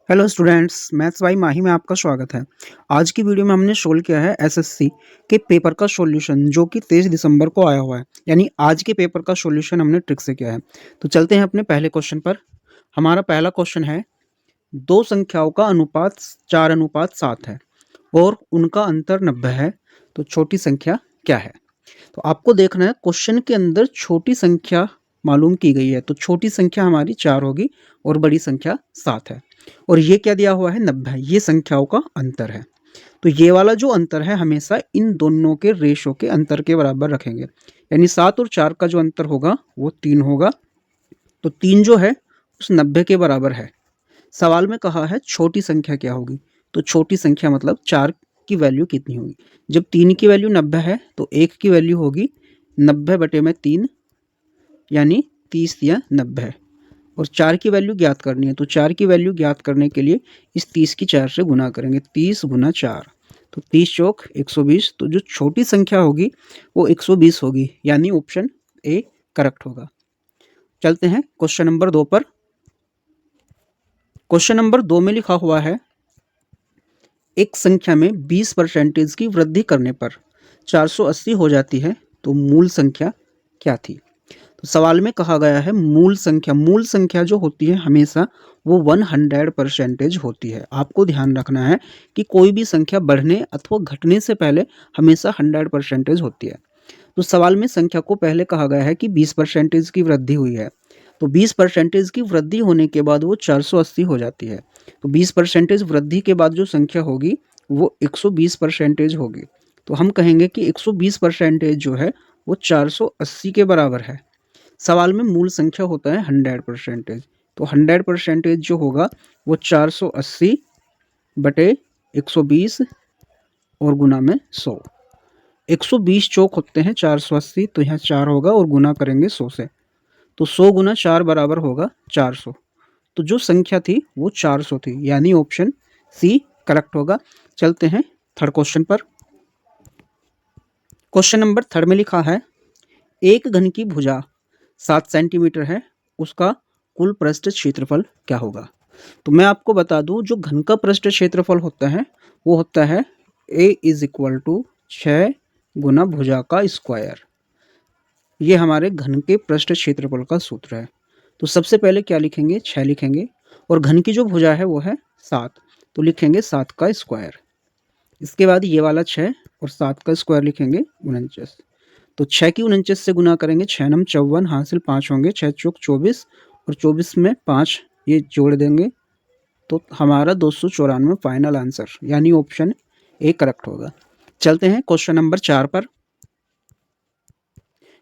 Hello students, maths by माही में आपका स्वागत है। आज की वीडियो में हमने सोल्व किया है एसएससी के पेपर का सॉल्यूशन जो कि 23 दिसंबर को आया हुआ है। यानी आज के पेपर का सॉल्यूशन हमने ट्रिक से किया है। तो चलते हैं अपने पहले क्वेश्चन पर। हमारा पहला क्वेश्चन है, दो संख्याओं का अनुपात 4:7 है और उनका अंतर 90 है, तो छोटी संख्या क्या है? तो आपको देखना है क्वेश्चन के अंदर छोटी संख्या मालूम की गई है, तो छोटी संख्या हमारी 4 होगी और बड़ी संख्या 7 है। और ये क्या दिया हुआ है? 90 है। ये संख्याओं का अंतर है। तो ये वाला जो अंतर है हमेशा इन दोनों के रेशो के अंतर के बराबर रखेंगे। यानी 7 और 4 का जो अंतर होगा वो 3 होगा। तो 3 जो है उस 90 के बराबर है। सवाल में कहा है छोटी संख्या क्या होगी, तो छोटी संख्या मतलब 4 की वैल्यू कितनी होगी। जब 3 की वैल्यू 90 है तो 1 की वैल्यू होगी 90/3 यानी 30 या 90। और 4 की वैल्यू ज्ञात करनी है, तो 4 की वैल्यू ज्ञात करने के लिए इस 30 की 4 से गुना करेंगे। 30 गुना 4 तो 30 चौक 120। तो जो छोटी संख्या होगी वो 120 होगी, यानी ऑप्शन ए करेक्ट होगा। चलते हैं क्वेश्चन नंबर 2 पर। क्वेश्चन नंबर 2 में लिखा हुआ है, एक संख्या में 20% की वृद्धि करने पर 480 हो जाती है, तो मूल संख्या क्या थी? तो सवाल में कहा गया है मूल संख्या जो होती है हमेशा वो 100% होती है। आपको ध्यान रखना है कि कोई भी संख्या बढ़ने अथवा घटने से पहले हमेशा 100% होती है। तो सवाल में संख्या को पहले कहा गया है कि 20% की वृद्धि हुई है, तो 20% की वृद्धि होने के बाद वो 480 हो जाती है। तो 20% वृद्धि के बाद जो संख्या होगी वो 120% होगी। तो हम कहेंगे कि 120% जो है वो 480 के बराबर है। सवाल में मूल संख्या होता है 100%, तो 100% जो होगा वो 480 बटे 120 और गुना में 100। 120 चौक होते हैं 480, तो यहाँ 4 होगा और गुना करेंगे 100 से, तो 100 गुना 4 बराबर होगा 400। तो जो संख्या थी वो 400 थी, यानी ऑप्शन सी करेक्ट होगा। चलते हैं थर्ड क्वेश्चन पर। क्वेश्चन नंबर थर्ड में लिखा है, एक घन की भुजा 7 सेंटीमीटर है, उसका कुल पृष्ठ क्षेत्रफल क्या होगा? तो मैं आपको बता दूं, जो घन का पृष्ठ क्षेत्रफल होता है वो होता है a = 6 गुना भुजा का स्क्वायर। ये हमारे घन के पृष्ठ क्षेत्रफल का सूत्र है। तो सबसे पहले क्या लिखेंगे? 6 लिखेंगे, और घन की जो भुजा है वो है 7, तो लिखेंगे 7 का स्क्वायर। इसके बाद ये वाला 6 और 7 का स्क्वायर लिखेंगे 49। तो 6 की 49 से गुना करेंगे, 6 नम 54 हासिल 5 होंगे, 6 चौक 24 और 24 में 5 ये जोड़ देंगे, तो हमारा 294 फाइनल आंसर, यानी ऑप्शन ए करेक्ट होगा। चलते हैं क्वेश्चन नंबर 4 पर।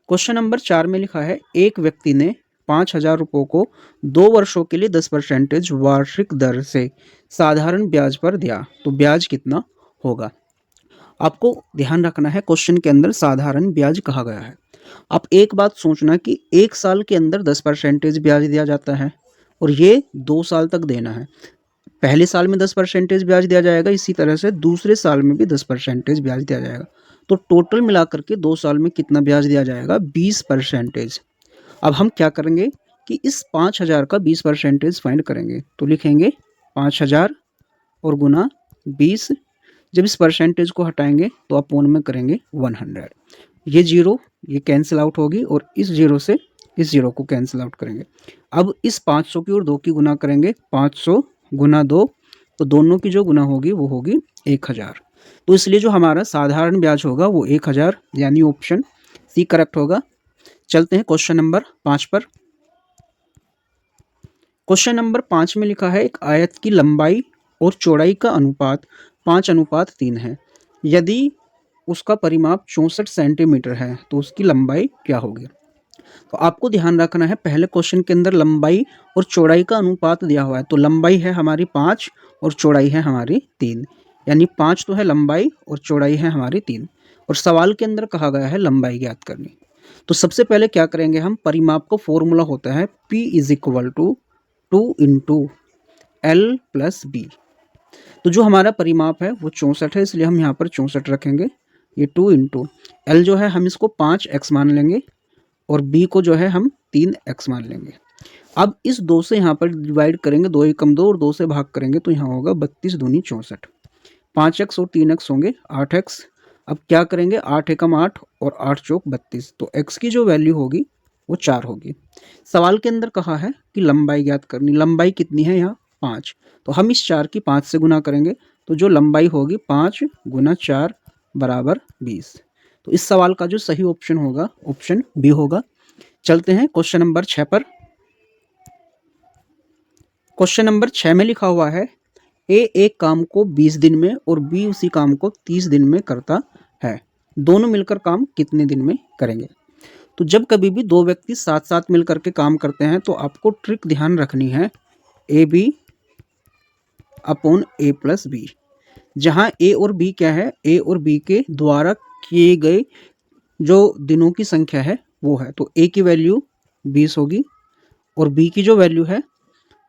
क्वेश्चन नंबर 4 में लिखा है, एक व्यक्ति ने 5,000 रुपयों को 2 वर्षों के लिए 10% वार्षिक दर से साधारण ब्याज पर दिया, तो ब्याज कितना होगा? आपको ध्यान रखना है क्वेश्चन के अंदर साधारण ब्याज कहा गया है। आप एक बात सोचना कि 1 साल के अंदर 10% ब्याज दिया जाता है और ये 2 साल तक देना है। पहले साल में 10% ब्याज दिया जाएगा, इसी तरह से दूसरे साल में भी 10% ब्याज दिया जाएगा। तो टोटल मिलाकर के 2 साल में कितना ब्याज दिया जाएगा? 20%। अब हम क्या करेंगे कि इस 5,000 का 20% फाइंड करेंगे, तो लिखेंगे 5,000 और गुना 20। जब इस परसेंटेज को हटाएंगे तो अपोन में करेंगे 100। ये जीरो ये कैंसिल आउट होगी और इस जीरो से इस जीरो को कैंसिल आउट करेंगे। अब इस 500 की और 2 की गुना करेंगे, 500 गुना 2, तो दोनों की जो गुना होगी वो होगी 1000। तो इसलिए जो हमारा साधारण ब्याज होगा वो 1000, यानी ऑप्शन सी करेक्ट होगा। चलते हैं क्वेश्चन नंबर 5 पर। क्वेश्चन नंबर 5 में लिखा है, एक आयत की लंबाई और चौड़ाई का अनुपात 5:3 है। यदि उसका परिमाप 64 सेंटीमीटर है तो उसकी लंबाई क्या होगी? तो आपको ध्यान रखना है, पहले क्वेश्चन के अंदर लंबाई और चौड़ाई का अनुपात दिया हुआ है, तो लंबाई है हमारी 5 और चौड़ाई है हमारी 3, यानी 5 तो है लंबाई और चौड़ाई है हमारी 3। और सवाल के अंदर कहा गया है लंबाई ज्ञात करनी। तो सबसे पहले क्या करेंगे हम, परिमाप का फॉर्मूला होता है P = 2 × L + B। तो जो हमारा परिमाप है वो 64 है, इसलिए हम यहाँ पर 64 रखेंगे। ये 2 × L जो है हम इसको 5x मान लेंगे और B को जो है हम 3x मान लेंगे। अब इस 2 से यहाँ पर डिवाइड करेंगे, 2 एकम 2 और 2 से भाग करेंगे तो यहाँ होगा 32 दूनी 64। 5x और 3x होंगे 8x। अब क्या करेंगे, 8 एकम 8 और 8 चौक 32, तो x की जो वैल्यू होगी वो 4 होगी। सवाल के अंदर कहा है कि लंबाई ज्ञात करनी। लंबाई कितनी है यहाँ 5, तो हम इस 4 की 5 से गुना करेंगे तो जो लंबाई होगी 5 गुना 4 बराबर 20। तो इस सवाल का जो सही ऑप्शन होगा ऑप्शन बी होगा। चलते हैं क्वेश्चन नंबर 6 पर। क्वेश्चन नंबर 6 में लिखा हुआ है ए एक काम को 20 दिन में और बी उसी काम को 30 दिन में करता है, दोनों मिलकर काम कितने दिन में करेंगे। तो जब कभी भी दो व्यक्ति साथ साथ मिलकर के काम करते हैं तो आपको ट्रिक ध्यान रखनी है, A B upon A plus B, जहाँ ए और बी क्या है, ए और बी के द्वारा किए गए जो दिनों की संख्या है वो है, तो ए की वैल्यू 20 होगी और बी की जो वैल्यू है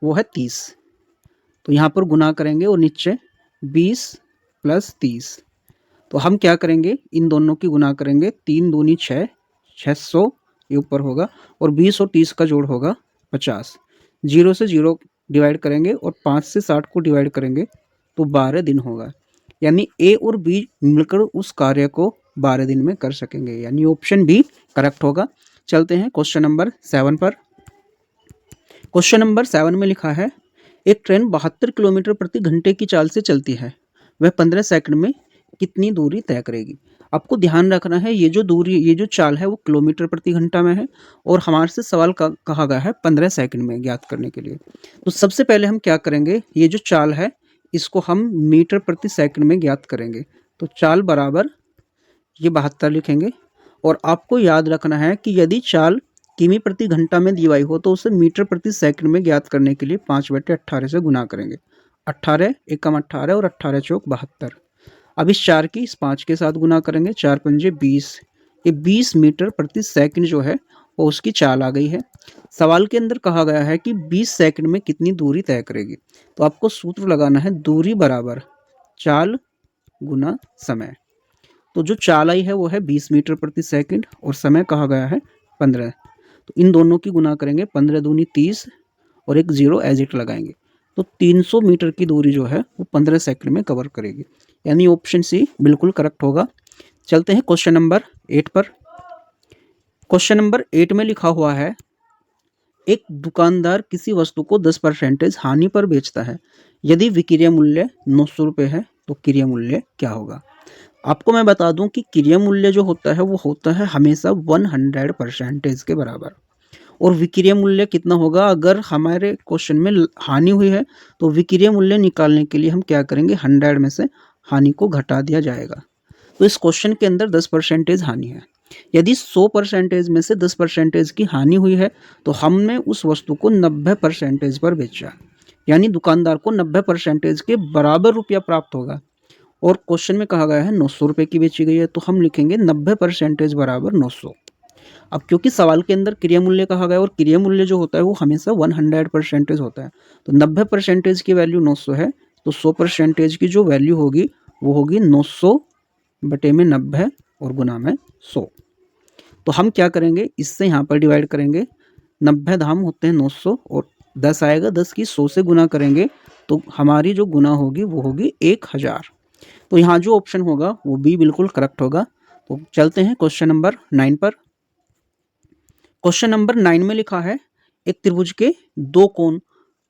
वो है 30। तो यहाँ पर गुना करेंगे और नीचे 20 प्लस 30, तो हम क्या करेंगे, इन दोनों की गुना करेंगे, 3 दूनी 6, 600 ये ऊपर होगा और 20 और 30 का जोड़ होगा 50। 0 से 0 डिवाइड करेंगे और 5 से 60 को डिवाइड करेंगे तो 12 दिन होगा। यानी ए और बी मिलकर उस कार्य को 12 दिन में कर सकेंगे, यानी ऑप्शन बी करेक्ट होगा। चलते हैं क्वेश्चन नंबर 7 पर। क्वेश्चन नंबर 7 में लिखा है एक ट्रेन 72 किलोमीटर प्रति घंटे की चाल से चलती है, वह 15 सेकंड में कितनी दूरी तय करेगी। आपको ध्यान रखना है ये जो दूरी, ये जो चाल है वो किलोमीटर प्रति घंटा में है और हमारे से सवाल कहा गया है 15 सेकंड में ज्ञात करने के लिए। तो सबसे पहले हम क्या करेंगे, ये जो चाल है इसको हम मीटर प्रति सेकंड में ज्ञात करेंगे। तो चाल बराबर ये 72 लिखेंगे और आपको याद रखना है कि यदि चाल किमी प्रति घंटा में दी हुई हो तो उसे मीटर प्रति सेकंड में ज्ञात करने के लिए 5/18 से गुना करेंगे। 18 एकम 18 और 18 चौक 72। अब इस 4 की इस 5 के साथ गुना करेंगे, 4 पंजे 20, ये 20 मीटर प्रति सेकंड जो है वो उसकी चाल आ गई है। सवाल के अंदर कहा गया है कि 20 सेकंड में कितनी दूरी तय करेगी, तो आपको सूत्र लगाना है दूरी बराबर चाल गुना समय। तो जो चाल आई है वो है 20 मीटर प्रति सेकंड और समय कहा गया है 15, तो इन दोनों की गुना करेंगे, 15 दूनी 30 और एक 0 एज इट लगाएंगे, तो 300 मीटर की दूरी जो है वो 15 सेकंड में कवर करेगी, यानी ऑप्शन सी बिल्कुल करेक्ट होगा। चलते हैं क्वेश्चन नंबर 8 पर। क्वेश्चन नंबर 8 में लिखा हुआ है एक दुकानदार किसी वस्तु को 10% हानि पर बेचता है, यदि विक्रय मूल्य 900 रुपये है तो क्रय मूल्य क्या होगा। आपको मैं बता दूं कि क्रय मूल्य जो होता है वो होता है हमेशा 100% के बराबर, और विक्रय मूल्य कितना होगा, अगर हमारे क्वेश्चन में हानि हुई है तो विक्रय मूल्य निकालने के लिए हम क्या करेंगे, 100 में से हानि को घटा दिया जाएगा। तो इस क्वेश्चन के अंदर 10% हानि है, यदि 100% में से 10% की हानि हुई है तो हमने उस वस्तु को 90% पर बेचा, यानी दुकानदार को 90% के बराबर रुपया प्राप्त होगा। और क्वेश्चन में कहा गया है 900 रुपये की बेची गई है, तो हम लिखेंगे 90% बराबर 900। अब क्योंकि सवाल के अंदर क्रिया मूल्य कहा गया और क्रिया मूल्य जो होता है वो हमेशा 100% होता है, तो 90% की वैल्यू 900 है, तो 100% की जो वैल्यू होगी वो होगी 900 बटे में 90 और गुना में 100। तो हम क्या करेंगे, इससे यहाँ पर डिवाइड करेंगे, 90 धाम होते हैं 900 और 10 आएगा, 10 की 100 से गुना करेंगे तो हमारी जो गुना होगी वो होगी 1000। तो यहाँ जो ऑप्शन होगा वो बी बिल्कुल करेक्ट होगा। तो चलते हैं क्वेश्चन नंबर 9 पर। क्वेश्चन नंबर 9 में लिखा है एक त्रिभुज के दो कोण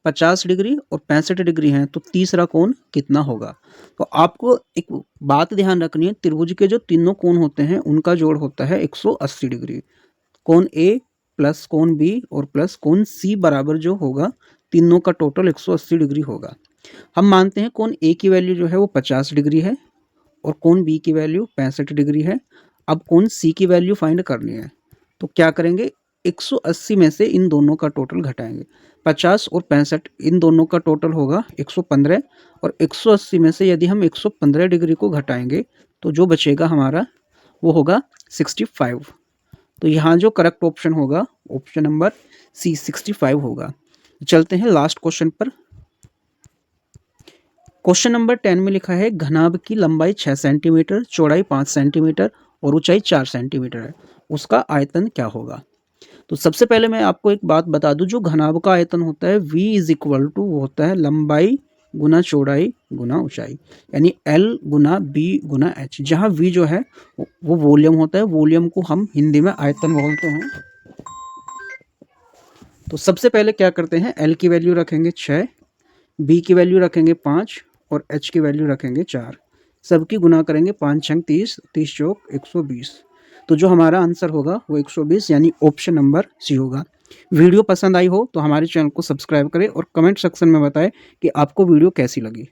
50 डिग्री और 65 डिग्री हैं, तो तीसरा कोण कितना होगा। तो आपको एक बात ध्यान रखनी है, त्रिभुज के जो तीनों कोण होते हैं उनका जोड़ होता है 180 डिग्री। कोण ए प्लस कोण बी और प्लस कोण सी बराबर जो होगा, तीनों का टोटल 180 डिग्री होगा। हम मानते हैं कोण ए की वैल्यू जो है वो 50 डिग्री है और कोण बी की वैल्यू 65 डिग्री है। अब कोण सी की वैल्यू फाइंड करनी है, तो क्या करेंगे, 180 में से इन दोनों का टोटल घटाएंगे, 50 और 65 इन दोनों का टोटल होगा 115, और 180 में से यदि हम 115 डिग्री को घटाएंगे तो जो बचेगा हमारा वो होगा 65। तो यहाँ जो करेक्ट ऑप्शन होगा ऑप्शन नंबर सी 65 होगा। चलते हैं लास्ट क्वेश्चन पर। क्वेश्चन नंबर 10 में लिखा है घनाभ की लंबाई 6 सेंटीमीटर, चौड़ाई 5 सेंटीमीटर और ऊंचाई 4 सेंटीमीटर है, उसका आयतन क्या होगा। तो सबसे पहले मैं आपको एक बात बता दूं, जो घनाभ का आयतन होता है V इज इक्वल टू होता है लंबाई गुना चौड़ाई गुना ऊंचाई, यानी L गुना B गुना H, जहां V जो है वो वॉल्यूम होता है, वॉल्यूम को हम हिंदी में आयतन बोलते हैं। तो सबसे पहले क्या करते हैं, L की वैल्यू रखेंगे 6, B की वैल्यू रखेंगे 5 और H की वैल्यू रखेंगे 4। सबकी गुना करेंगे, 5 छंग 30, 30 चौक 120। तो जो हमारा आंसर होगा वो 120, यानी ऑप्शन नंबर सी होगा। वीडियो पसंद आई हो तो हमारे चैनल को सब्सक्राइब करें और कमेंट सेक्शन में बताएं कि आपको वीडियो कैसी लगी।